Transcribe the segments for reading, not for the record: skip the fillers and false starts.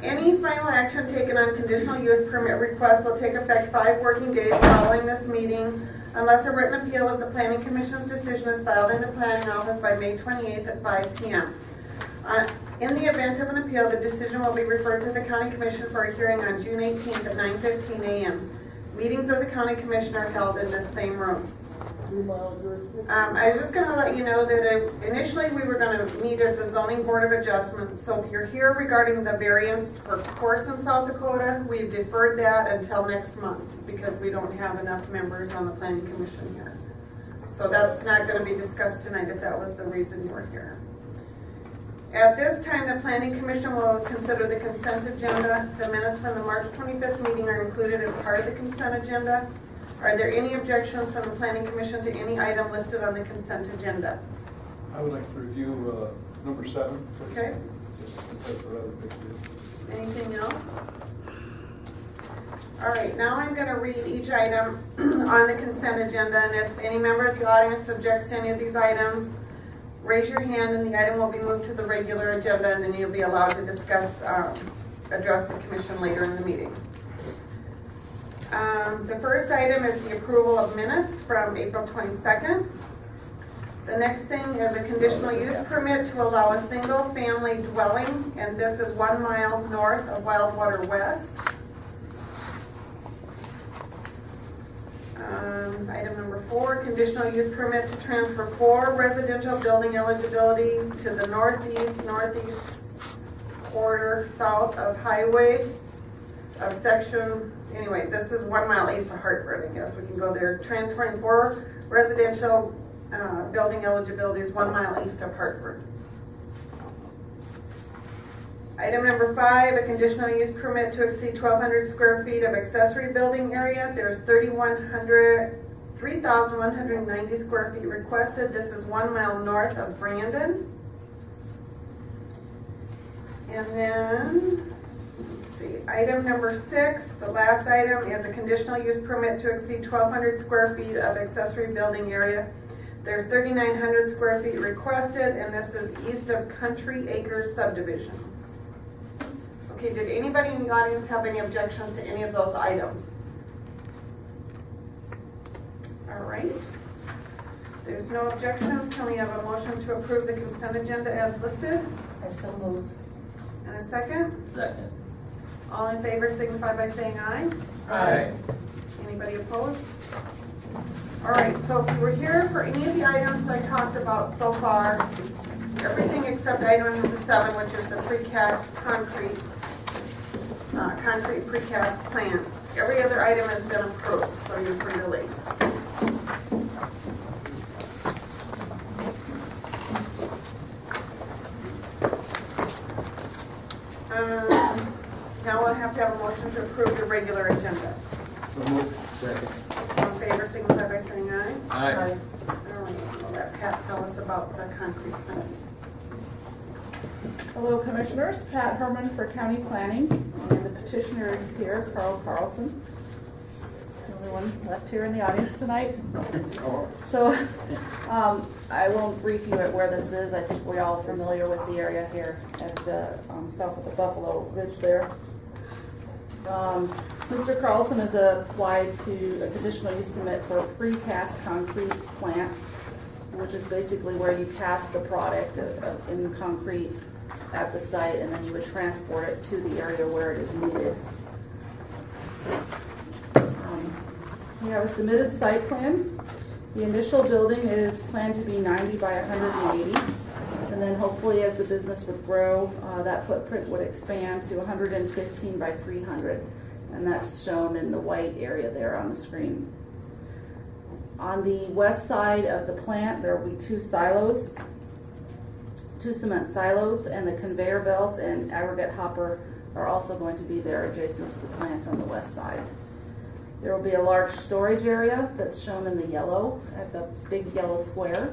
Any final action taken on conditional use permit requests will take effect 5 working days following this meeting unless a written appeal of the Planning Commission's decision is filed in the Planning Office by May 28th at 5 p.m. In the event of an appeal, the decision will be referred to the County Commission for a hearing on June 18th at 9:15 a.m. Meetings of the County Commission are held in this same room. I was just going to let you know that initially we were going to meet as the Zoning Board of Adjustment. So if you're here regarding the variance for course in South Dakota, we've deferred that until next month because we don't have enough members on the Planning Commission here. So that's not going to be discussed tonight if that was the reason you were here. At this time, the Planning Commission will consider the consent agenda. The minutes from the March 25th meeting are included as part of the consent agenda. Are there any objections from the Planning Commission to any item listed on the consent agenda? I would like to review number 7. Okay. Just for other pictures. Anything else? All right, now I'm going to read each item on the consent agenda, and if any member of the audience objects to any of these items, raise your hand and the item will be moved to the regular agenda, and then you'll be allowed to discuss, address the commission later in the meeting. The first item is the approval of minutes from April 22nd. The next thing is a conditional use permit to allow a single family dwelling, and this is 1 mile north of Wildwater West. Item number 4, conditional use permit to transfer 4 residential building eligibilities to the northeast quarter south of highway of section, anyway, this is 1 mile east of Hartford, I guess we can go there. Transferring 4 residential building eligibilities 1 mile east of Hartford. Item number 5, a conditional use permit to exceed 1,200 square feet of accessory building area. There's 3,190 square feet requested. This is 1 mile north of Brandon. And then, let's see, item number 6, the last item is a conditional use permit to exceed 1,200 square feet of accessory building area. There's 3,900 square feet requested, and this is east of Country Acres subdivision. Okay, did anybody in the audience have any objections to any of those items? All right. There's no objections. Can we have a motion to approve the consent agenda as listed? I so move. And a second? Second. All in favor signify by saying aye. Aye. Anybody opposed? All right, so if you were here for any of the items I talked about so far, everything except item number 7, which is the precast concrete precast plant. Every other item has been approved, so you're free to leave. Now we'll have to have a motion to approve the regular agenda. So moved. Second. All in favor, signify by saying aye. Aye. All right, we'll let Pat tell us about the concrete plant. Hello Commissioners, Pat Herman for County Planning, and the petitioner is here, Carl Carlson. The only one left here in the audience tonight. So I won't brief you at where this is. I think we're all familiar with the area here at the south of the Buffalo Ridge there. Mr. Carlson has applied to a conditional use permit for a precast concrete plant, which is basically where you cast the product in concrete at the site, and then you would transport it to the area where it is needed. We have a submitted site plan. The initial building is planned to be 90 by 180, and then hopefully as the business would grow, that footprint would expand to 115 by 300, and that's shown in the white area there on the screen. On the west side of the plant, there will be 2 silos, 2 cement silos, and the conveyor belt and aggregate hopper are also going to be there adjacent to the plant on the west side. There will be a large storage area that's shown in the yellow at the big yellow square.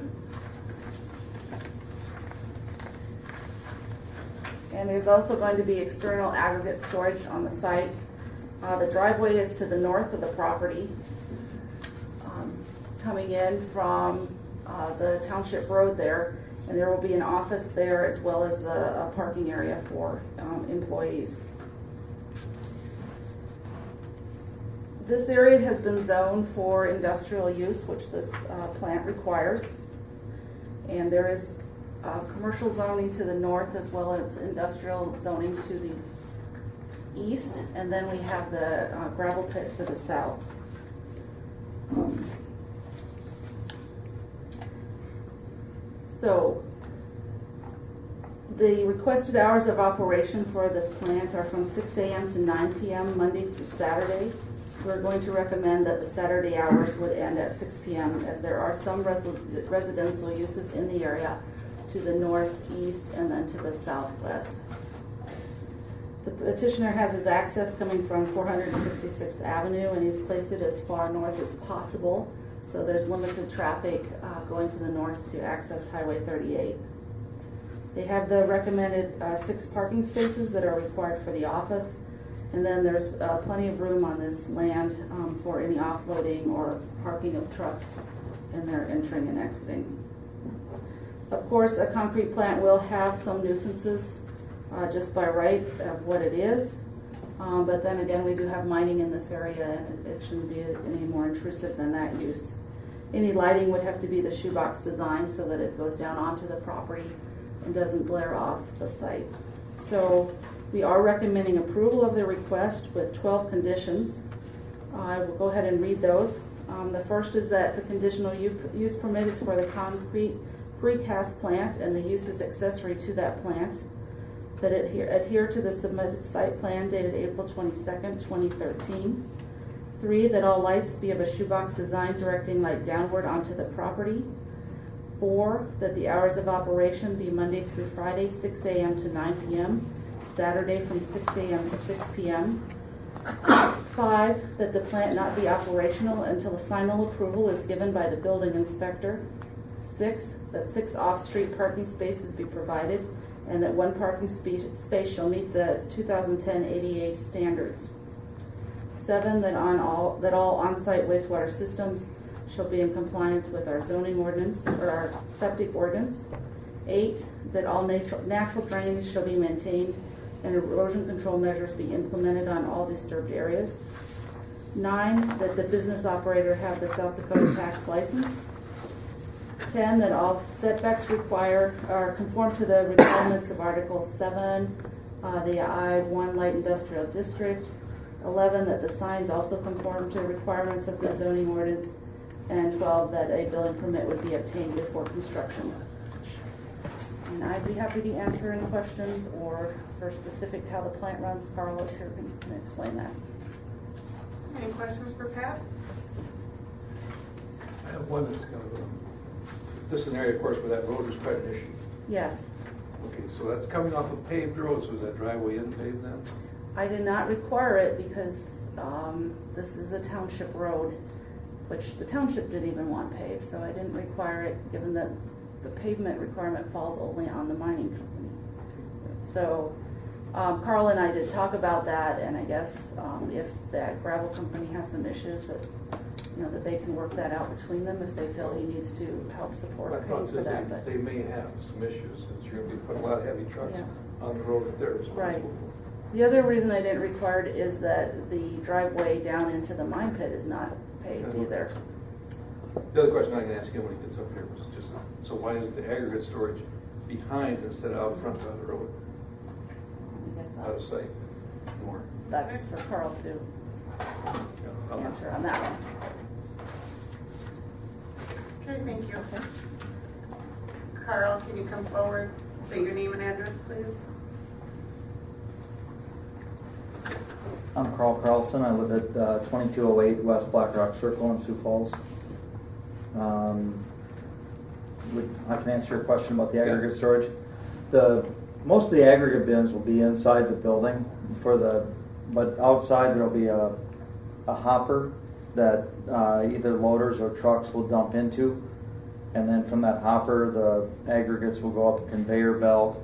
And there's also going to be external aggregate storage on the site. The driveway is to the north of the property, coming in from the township road there, and there will be an office there as well as the parking area for employees. This area has been zoned for industrial use, which this plant requires. And there is commercial zoning to the north as well as industrial zoning to the east. And then we have the gravel pit to the south. So the requested hours of operation for this plant are from 6 a.m. to 9 p.m. Monday through Saturday. We're going to recommend that the Saturday hours would end at 6 p.m. as there are some residential uses in the area to the northeast and then to the southwest. The petitioner has his access coming from 466th Avenue, and he's placed it as far north as possible. So there's limited traffic going to the north to access Highway 38. They have the recommended 6 parking spaces that are required for the office. And then there's plenty of room on this land for any offloading or parking of trucks and their entering and exiting. Of course, a concrete plant will have some nuisances just by right of what it is. But then again, we do have mining in this area, and it shouldn't be any more intrusive than that use. Any lighting would have to be the shoebox design so that it goes down onto the property and doesn't glare off the site. So we are recommending approval of the request with 12 conditions. I will go ahead and read those. The first is that the conditional use permit is for the concrete precast plant and the use is accessory to that plant. That it adhere to the submitted site plan dated April 22nd, 2013. 3, that all lights be of a shoebox design directing light downward onto the property. 4, that the hours of operation be Monday through Friday, 6 a.m. to 9 p.m., Saturday from 6 a.m. to 6 p.m. 5, that the plant not be operational until the final approval is given by the building inspector. 6, that 6 off-street parking spaces be provided and that 1 parking space shall meet the 2010 ADA standards. 7, that all on-site wastewater systems shall be in compliance with our zoning ordinance or our septic ordinance. 8, that all natural drainage shall be maintained and erosion control measures be implemented on all disturbed areas. 9, that the business operator have the South Dakota tax license. 10, that all setbacks conform to the requirements of Article 7, the I-1 Light Industrial District. 11, that the signs also conform to requirements of the zoning ordinance. And 12, that a building permit would be obtained before construction. And I'd be happy to answer any questions or for specific to how the plant runs. Carl is here can explain that. Any questions for Pat? I have one that's kind of this is an area, of course, where that road is quite an issue. Yes. Okay, so that's coming off a paved road, so is that driveway in paved then? I did not require it because this is a township road, which the township didn't even want paved, so I didn't require it, given that the pavement requirement falls only on the mining company. So Carl and I did talk about that, and I guess if that gravel company has some issues that they can work that out between them if they feel he needs to help support My paying thought for is that. But they may have some issues, since you're going to be putting a lot of heavy trucks Yeah. on the road that they're responsible Right. for. The other reason I didn't require it is that the driveway down into the mine pit is not paved Okay. either. The other question I can ask him when he gets up here was just, so why is the aggregate storage behind instead of out front by the road, I guess out of sight more? that's for Carl to Yeah, I'll- answer on that one. Okay, thank you. Carl, can you come forward? State your name and address, please. I'm Carl Carlson. I live at 2208 West Black Rock Circle in Sioux Falls. I can answer your question about the aggregate storage. Most of the aggregate bins will be inside the building, but outside there'll be a hopper that either loaders or trucks will dump into, and then from that hopper the aggregates will go up a conveyor belt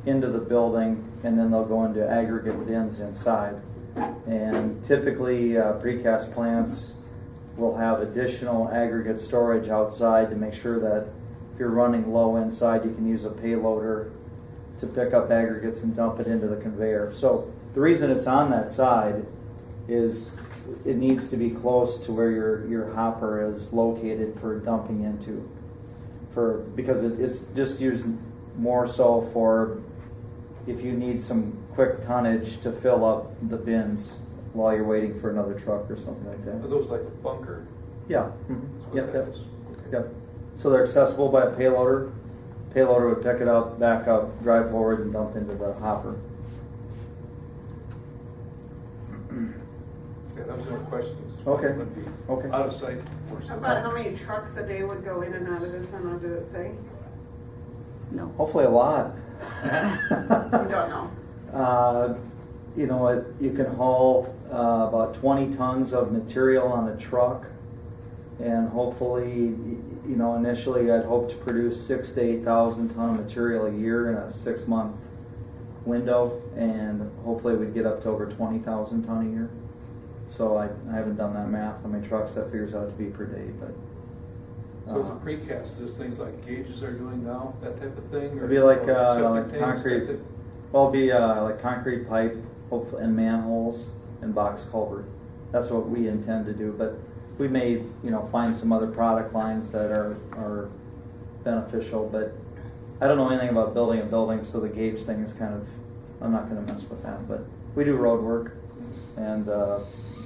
into the building, and then they'll go into aggregate bins inside. And typically precast plants will have additional aggregate storage outside to make sure that if you're running low inside, you can use a payloader to pick up aggregates and dump it into the conveyor. So the reason it's on that side is it needs to be close to where your hopper is located for dumping into, because it's just used more so for if you need some quick tonnage to fill up the bins while you're waiting for another truck or something like Are that. those like a bunker? Yeah. That's what Yep, that yep, is? Okay. yep. So they're accessible by a payloader. Payloader would pick it up, back up, drive forward, and dump into the hopper. Yeah, that was the only question. Okay. Would be Okay. Out of sight. About how many trucks a day would go in and out of this, I don't know, did it say? No. Hopefully a lot. You don't know. You know what, you can haul about 20 tons of material on a truck, and hopefully, you know, initially I'd hope to produce 6,000 to 8,000 ton of material a year in a 6-month window, and hopefully we'd get up to over 20,000 ton a year. So I haven't done that math on my trucks, that figures out to be per day, but. So it's a precast, just things like gauges are doing now, that type of thing? It'd be like septic tanks, concrete. that type- Well, it'd be like concrete pipe, hopefully, and manholes and box culvert. That's what we intend to do. But we may, you know, find some other product lines that are beneficial. But I don't know anything about building a building, so the gauge thing is kind of, I'm not going to mess with that. But we do road work and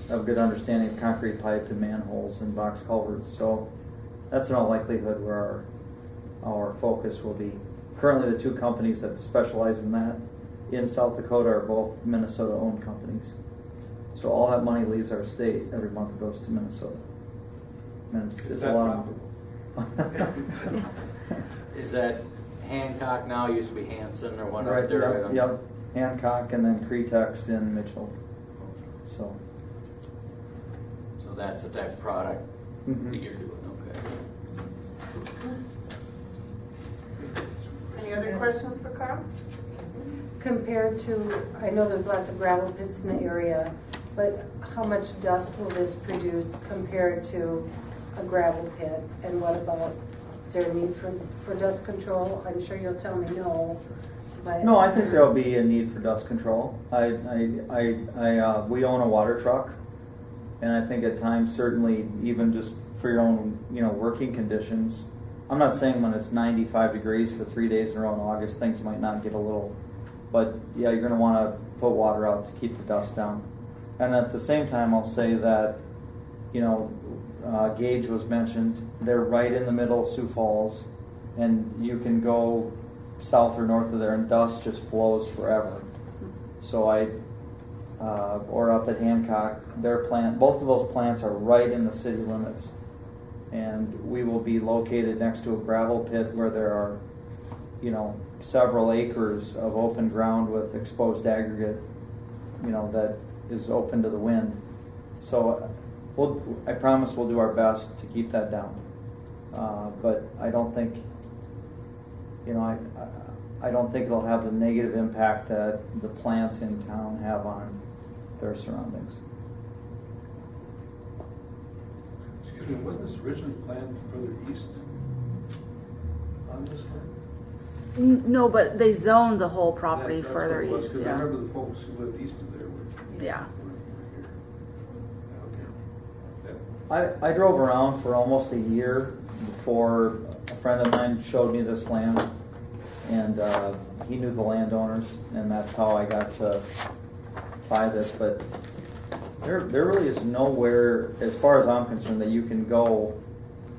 have a good understanding of concrete pipe and manholes and box culverts. So that's in all likelihood where our focus will be. Currently, the two companies that specialize in that in South Dakota are both Minnesota-owned companies. So all that money leaves our state. Every month it goes to Minnesota. And it's Is a that lot. profitable? Is that Hancock now, used to be Hanson or one Right up there? there, yep. Hancock and then Cretex in Mitchell. So. So that's the type of product Mhm. that you're doing, okay. Any other questions for Carl? Compared to, I know there's lots of gravel pits in the area, but how much dust will this produce compared to a gravel pit? And what about, is there a need for dust control? I'm sure you'll tell me no, but. No, I think there'll be a need for dust control. We own a water truck, and I think at times, certainly, even just for your own, you know, working conditions. I'm not saying when it's 95 degrees for 3 days in a row in August, things might not get a little, but yeah, you're going to want to put water out to keep the dust down. And at the same time, I'll say that, you know, Gage was mentioned. They're right in the middle of Sioux Falls, and you can go south or north of there, and dust just blows forever. So or up at Hancock, both of those plants are right in the city limits. And we will be located next to a gravel pit where there are, you know, several acres of open ground with exposed aggregate, you know, that is open to the wind. So I promise we'll do our best to keep that down. But I don't think, you know, I don't think it'll have the negative impact that the plants in town have on their surroundings. Excuse me, wasn't this originally planned further east on this land? No, but they zoned the whole property further east, Because I yeah. remember the folks who lived east of there were. Yeah. Okay. I drove around for almost a year before a friend of mine showed me this land, and he knew the landowners, and that's how I got to buy this. But there really is nowhere, as far as I'm concerned, that you can go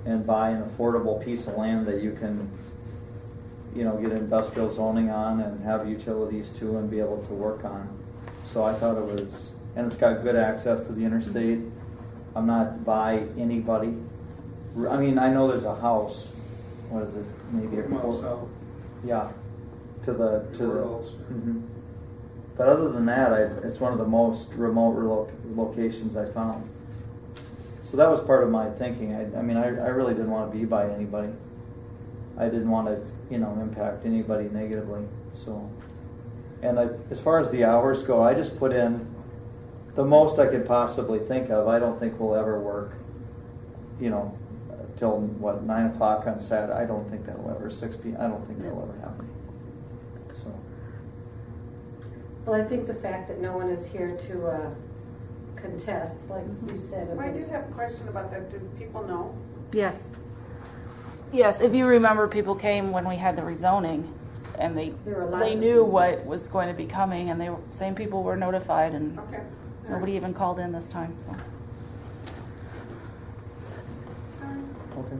and buy an affordable piece of land that you can, you know, get industrial zoning on and have utilities to and be able to work on. So I thought it was, and it's got good access to the interstate. I'm not by anybody. I mean, I know there's a house. What is it? Maybe a 4 miles quarter. south. Yeah, to the. Rural. Mhm. But other than that, it's one of the most remote locations I found. So that was part of my thinking. I mean, I really didn't want to be by anybody. I didn't want to, you know, impact anybody negatively. So, and as far as the hours go, I just put in the most I could possibly think of. I don't think we'll ever work, you know, till 9 o'clock on Saturday. I don't think that'll ever 6 p.m. I don't think that'll ever happen. So. Well, I think the fact that no one is here to contest, like you said. it Well, I was- did have a question about that. Did people know? Yes. Yes, if you remember, people came when we had the rezoning, and There were lots they of knew people. what was going to be coming, and same people were notified, and Okay. nobody even called in this time, so. Okay,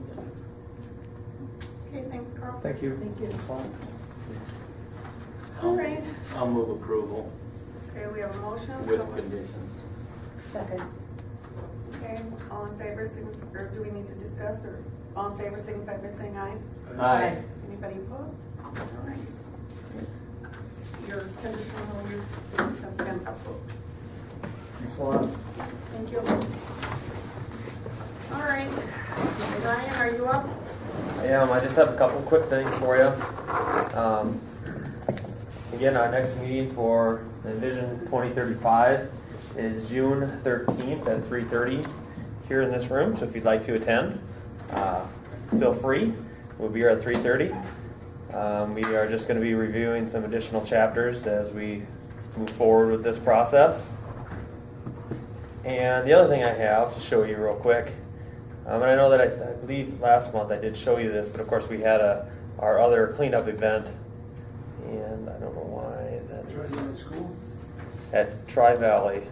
Okay, thanks, Carl. thank you. Thank you. That's all. All right. I'll move approval Okay, we have a motion. with conditions. Second. Okay, all in favor, or do we need to discuss, or all in favor, signify by saying aye? Aye. Anybody opposed? All right. Your conditional use has been approved. Thanks a lot. Thank you. All right. Ryan, are you up? I just have a couple quick things for you. Again, our next meeting for the Vision 2035 is June 13th at 3:30 here in this room. So if you'd like to attend, feel free. We'll be here at 3:30. We are just going to be reviewing some additional chapters as we move forward with this process. And the other thing I have to show you real quick, and I know that I believe last month I did show you this, but of course we had our other cleanup event, and I don't know why that is at Tri-Valley.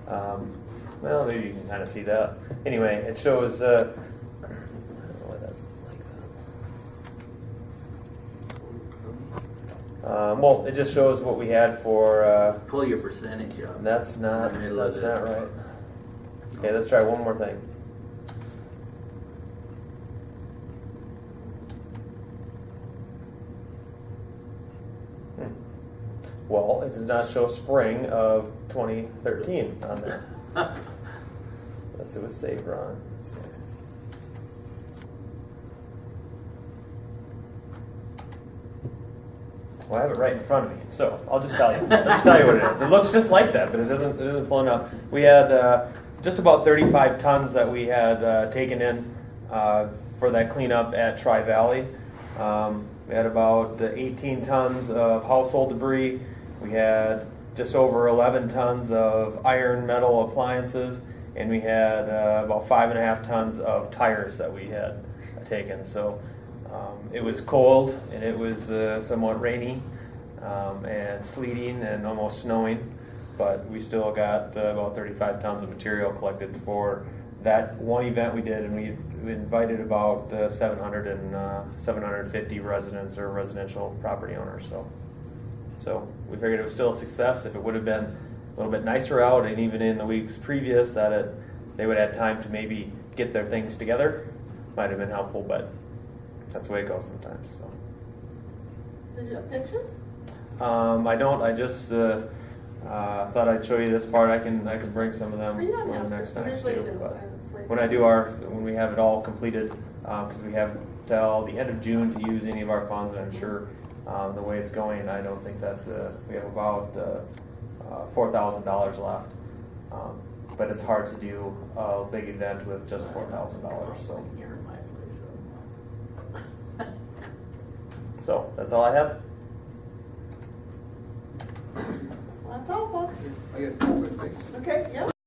Well, maybe you can kind of see that. Anyway, it shows. I don't know why that's like that. Well, it just shows what we had for. Pull your percentage up. That's not. In the middle of That's it. not right. Okay, let's try one more thing. Well, it does not show spring of 2013 on there. Unless it was saved wrong. Let's see. Well, I have it right in front of me, so I'll just tell you. I'll just tell you what it is. It looks just like that, but it isn't pulling up. We had just about 35 tons that we had taken in for that cleanup at Tri-Valley. We had about 18 tons of household debris. We had just over 11 tons of iron metal appliances, and we had about 5.5 tons of tires that we had taken. So it was cold, and it was somewhat rainy and sleeting and almost snowing, but we still got about 35 tons of material collected for that one event we did, and we invited about 750 residents or residential property owners. So we figured it was still a success. If it would have been a little bit nicer out, and even in the weeks previous, that they would have had time to maybe get their things together, might have been helpful. But that's the way it goes sometimes. So. Did you have pictures? I don't. I just thought I'd show you this part. I can bring some of them You don't have to. next time Usually too. you do. But I just wait. when we have it all completed, because we have till the end of June to use any of our funds, and I'm sure the way it's going, I don't think that we have about $4,000 left. But it's hard to do a big event with just $4,000. So that's all I have. Well, that's all, folks. I got two quick things. Okay, yeah.